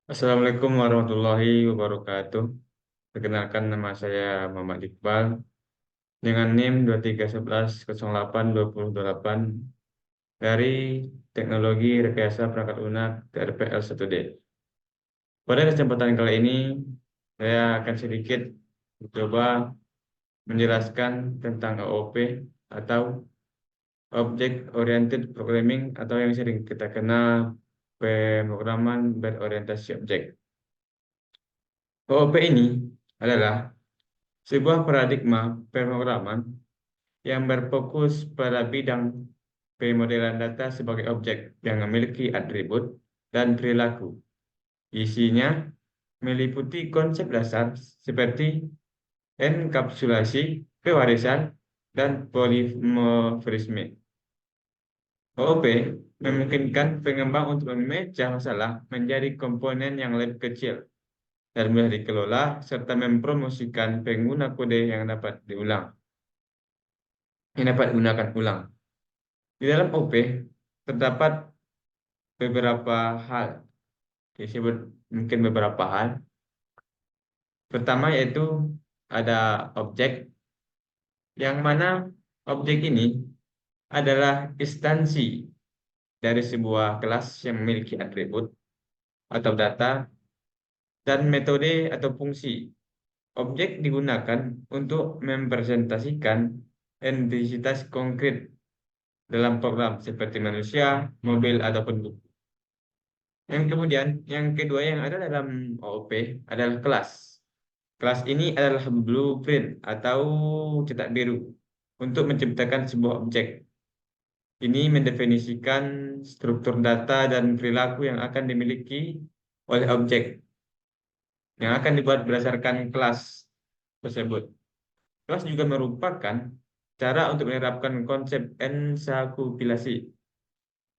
Assalamualaikum warahmatullahi wabarakatuh. Perkenalkan nama saya Muhammad Iqbal dengan NIM 2311082028 dari Teknologi Rekayasa Perangkat Lunak TRPL1D. Pada kesempatan kali ini saya akan sedikit mencoba menjelaskan tentang OOP atau Object Oriented Programming atau yang sering kita kenal pemrograman berorientasi objek. OOP ini adalah sebuah paradigma pemrograman yang berfokus pada bidang pemodelan data sebagai objek yang memiliki atribut dan perilaku. Isinya meliputi konsep dasar seperti enkapsulasi, pewarisan, dan polimorfisme. OOP memungkinkan pengembang untuk memecah masalah menjadi komponen yang lebih kecil dan mudah dikelola serta mempromosikan pengguna kode yang dapat digunakan ulang. Di dalam OP terdapat beberapa hal, disebut mungkin beberapa hal. Pertama yaitu ada objek, yang mana objek ini adalah instansi dari sebuah kelas yang memiliki atribut atau data dan metode atau fungsi. Objek digunakan untuk mempresentasikan entitas konkret dalam program seperti manusia, mobil, ataupun buku. Yang kedua yang ada dalam OOP adalah kelas. Kelas ini adalah blueprint atau cetak biru untuk menciptakan sebuah objek. Ini mendefinisikan struktur data dan perilaku yang akan dimiliki oleh objek yang akan dibuat berdasarkan kelas tersebut. Kelas juga merupakan cara untuk menerapkan konsep ensakupilasi,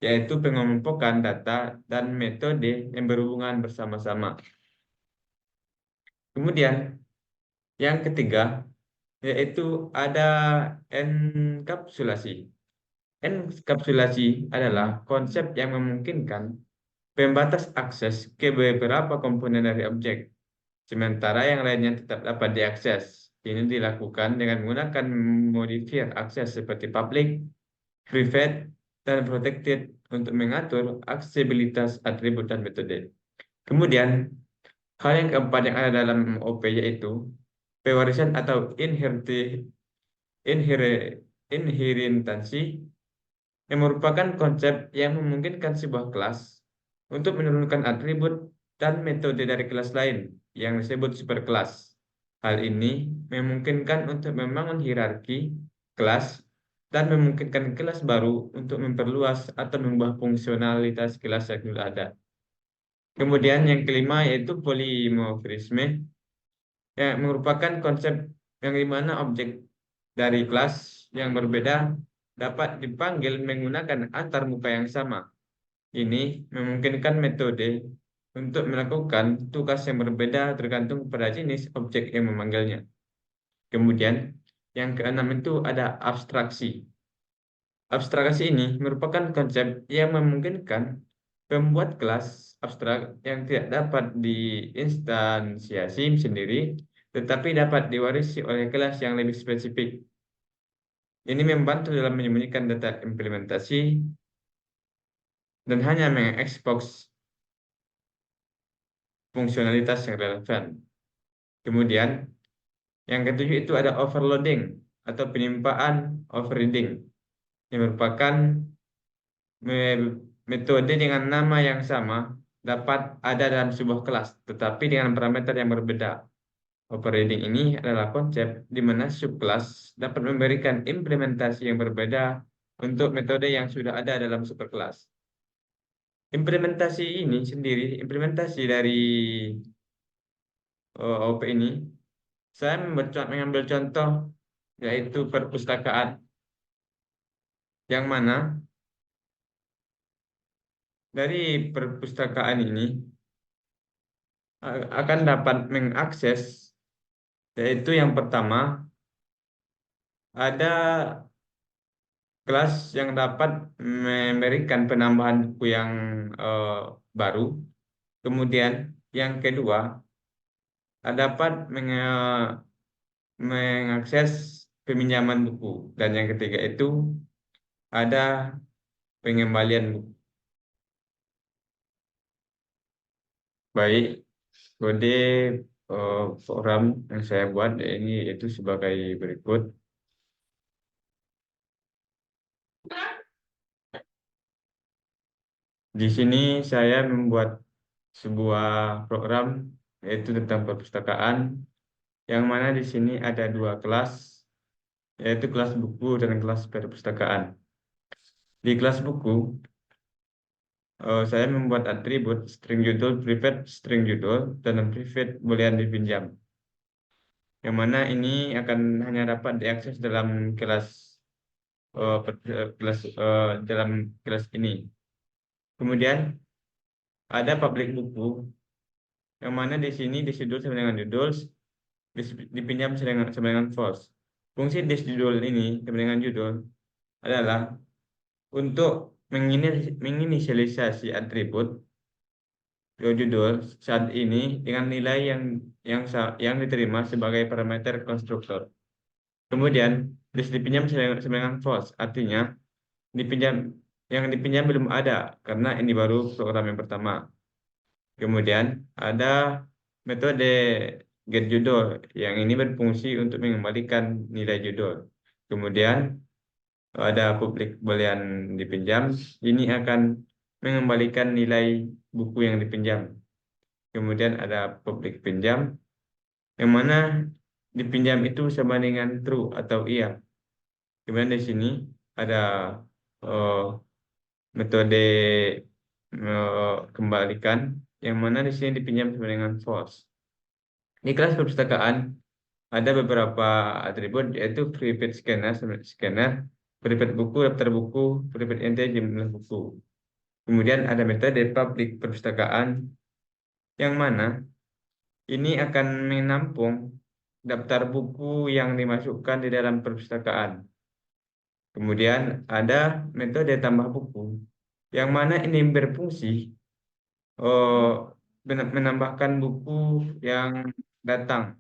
yaitu pengelompokan data dan metode yang berhubungan bersama-sama. Kemudian, yang ketiga, yaitu ada enkapsulasi. Enkapsulasi adalah konsep yang memungkinkan pembatas akses ke beberapa komponen dari objek, sementara yang lainnya tetap dapat diakses. Ini dilakukan dengan menggunakan modifier akses seperti public, private, dan protected untuk mengatur aksesibilitas atribut dan metode. Kemudian, hal yang keempat yang ada dalam OP yaitu pewarisan atau inheritansi, yang merupakan konsep yang memungkinkan sebuah kelas untuk menurunkan atribut dan metode dari kelas lain yang disebut superkelas. Hal ini memungkinkan untuk membangun hierarki kelas dan memungkinkan kelas baru untuk memperluas atau mengubah fungsionalitas kelas yang sudah ada. Kemudian yang kelima yaitu polimorfisme, yang merupakan konsep yang dimana objek dari kelas yang berbeda dapat dipanggil menggunakan antar muka yang sama. Ini memungkinkan metode untuk melakukan tugas yang berbeda tergantung pada jenis objek yang memanggilnya. Kemudian, yang keenam itu ada abstraksi. Abstraksi ini merupakan konsep yang memungkinkan pembuat kelas abstrak yang tidak dapat diinstansiasi sendiri, tetapi dapat diwarisi oleh kelas yang lebih spesifik. Ini membantu dalam menyembunyikan data implementasi dan hanya mengekspos fungsionalitas yang relevan. Kemudian, yang ketujuh itu ada overloading atau penimpaan overreading, yang merupakan metode dengan nama yang sama dapat ada dalam sebuah kelas, tetapi dengan parameter yang berbeda. Overriding ini adalah konsep di mana subkelas dapat memberikan implementasi yang berbeda untuk metode yang sudah ada dalam superkelas. Implementasi ini sendiri, implementasi dari OP ini, saya mengambil contoh yaitu perpustakaan, yang mana dari perpustakaan ini akan dapat mengakses, yaitu yang pertama ada kelas yang dapat memberikan penambahan buku yang baru. Kemudian yang kedua, dapat mengakses peminjaman buku. Dan yang ketiga itu ada pengembalian buku. Baik, kode program yang saya buat ini itu sebagai berikut. Di sini saya membuat sebuah program yaitu tentang perpustakaan, yang mana di sini ada dua kelas, yaitu kelas buku dan kelas perpustakaan. Di kelas buku, saya membuat atribut string judul, private string judul, dan private boolean dipinjam. Yang mana ini akan hanya dapat diakses dalam kelas dalam kelas ini. Kemudian ada public buku, yang mana di sini disjudul sama dengan judul, dipinjam sama dengan false. Fungsi disjudul ini sama dengan judul adalah untuk menginisialisasi atribut judul saat ini dengan nilai yang diterima sebagai parameter konstruktor. Kemudian dipinjam sama dengan false, artinya dipinjam yang dipinjam belum ada karena ini baru program yang pertama. Kemudian ada metode get judul yang ini berfungsi untuk mengembalikan nilai judul. Kemudian ada publik boolean dipinjam, ini akan mengembalikan nilai buku yang dipinjam. Kemudian ada publik pinjam, yang mana dipinjam itu sama dengan true atau iya. Kemudian di sini ada eh, metode kembalikan, yang mana di sini dipinjam sama dengan false. Di kelas perpustakaan ada beberapa atribut, yaitu private scanner, private buku, daftar buku, private entry, jumlah buku. Kemudian ada metode public perpustakaan, yang mana ini akan menampung daftar buku yang dimasukkan di dalam perpustakaan. Kemudian ada metode tambah buku, yang mana ini berfungsi menambahkan buku yang datang.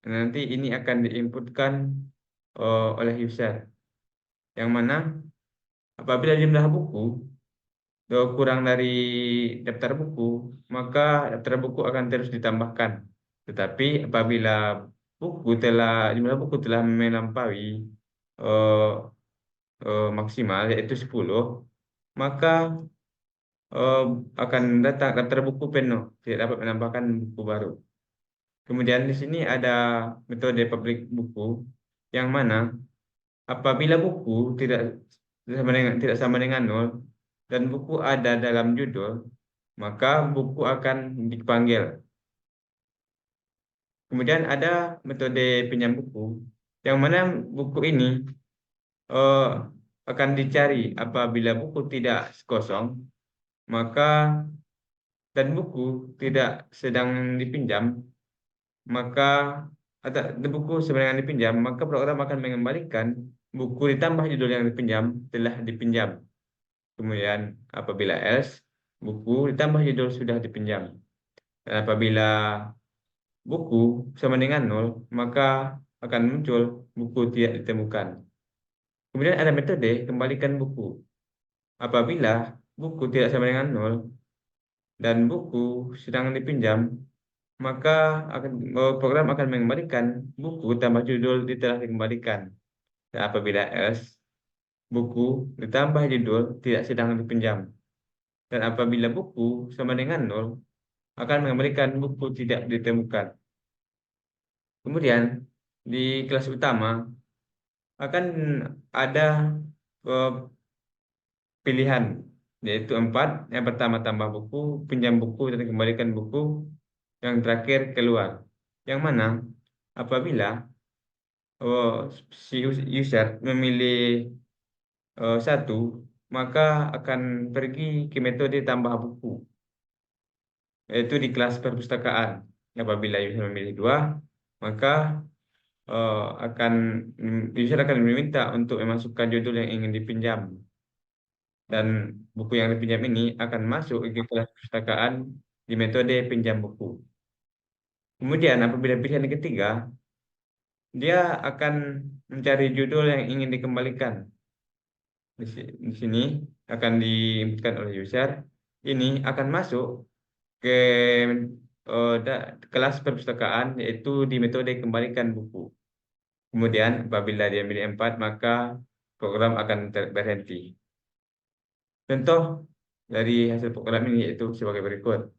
Nanti ini akan diinputkan oleh user, yang mana apabila jumlah buku kurang dari daftar buku, maka daftar buku akan terus ditambahkan. Tetapi apabila jumlah buku telah melampaui eh, maksimal, yaitu 10, maka eh, akan datang daftar buku penuh, tidak dapat menambahkan buku baru. Kemudian di sini ada metode public buku, yang mana apabila buku tidak sama dengan nol dan buku ada dalam judul, maka buku akan dipanggil. Kemudian ada metode pinjam buku, yang mana buku ini eh, akan dicari apabila buku tidak kosong, maka dan buku tidak sedang dipinjam, maka atau buku sebenarnya dipinjam, maka program akan mengembalikan buku ditambah judul yang dipinjam telah dipinjam. Kemudian apabila else, buku ditambah judul sudah dipinjam. Dan apabila buku sama dengan nol, maka akan muncul buku tidak ditemukan. Kemudian ada metode kembalikan buku. Apabila buku tidak sama dengan nol dan buku sedang dipinjam, maka program akan mengembalikan buku tambah judul telah dikembalikan. Dan apabila else, buku ditambah judul tidak sedang dipinjam. Dan apabila buku sama dengan nol, akan mengembalikan buku tidak ditemukan. Kemudian di kelas utama akan ada eh, pilihan, yaitu 4. Yang pertama tambah buku, pinjam buku, dan kembalikan buku. Yang terakhir keluar. Yang mana apabila eh, si user memilih satu, maka akan pergi ke metode tambah buku, yaitu di kelas perpustakaan. Apabila user memilih dua, maka eh, akan user akan meminta untuk memasukkan judul yang ingin dipinjam, dan buku yang dipinjam ini akan masuk ke kelas perpustakaan di metode pinjam buku. Kemudian apabila pilihan yang ketiga, dia akan mencari judul yang ingin dikembalikan. Di sini akan diinputkan oleh user. Ini akan masuk ke kelas perpustakaan, yaitu di metode kembalikan buku. Kemudian apabila dia milih 4, maka program akan berhenti. Contoh dari hasil program ini yaitu sebagai berikut.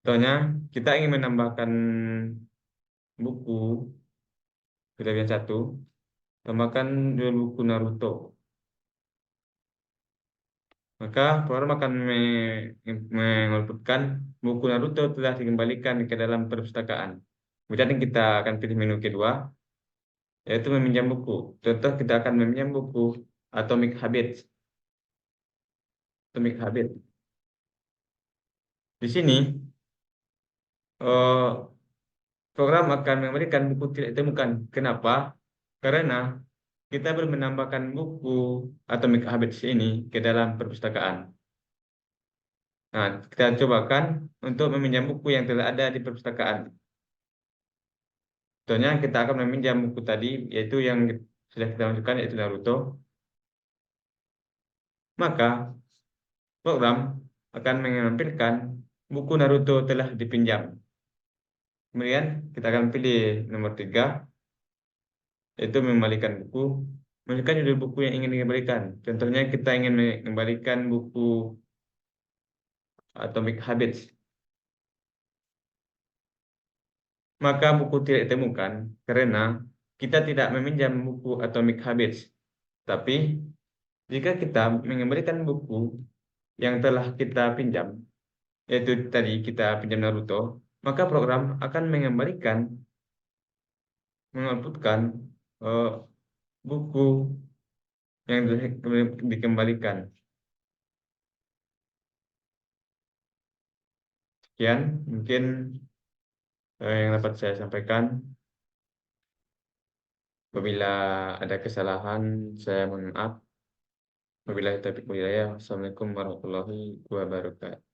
Contohnya, kita ingin menambahkan buku, kita yang satu, tambahkan judul buku Naruto. Maka program akan mengoutputkan buku Naruto telah dikembalikan ke dalam perpustakaan. Kemudian kita akan pilih menu kedua, yaitu meminjam buku. Contoh kita akan meminjam buku Atomic Habits. Atomic Habit. Di sini eh, program akan memberikan buku tidak ditemukan. Kenapa? Karena kita belum menambahkan buku Atomic Habits ini ke dalam perpustakaan. Nah, kita cobakan untuk meminjam buku yang telah ada di perpustakaan. Contohnya kita akan meminjam buku tadi, yaitu yang sudah kita masukkan, yaitu Naruto. Maka program akan menampilkan buku Naruto telah dipinjam. Kemudian kita akan pilih nomor 3, yaitu mengembalikan buku. Masukkan judul buku yang ingin dikembalikan. Contohnya kita ingin mengembalikan buku Atomic Habits. Maka buku tidak ditemukan karena kita tidak meminjam buku Atomic Habits. Tapi jika kita mengembalikan buku yang telah kita pinjam, yaitu tadi kita pinjam Naruto, maka program akan mengoutputkan eh, buku yang dikembalikan. Sekian mungkin yang dapat saya sampaikan. Apabila ada kesalahan, saya mohon maaf. Wabillahi taufiq wal hidayah. Wassalamualaikum warahmatullahi wabarakatuh.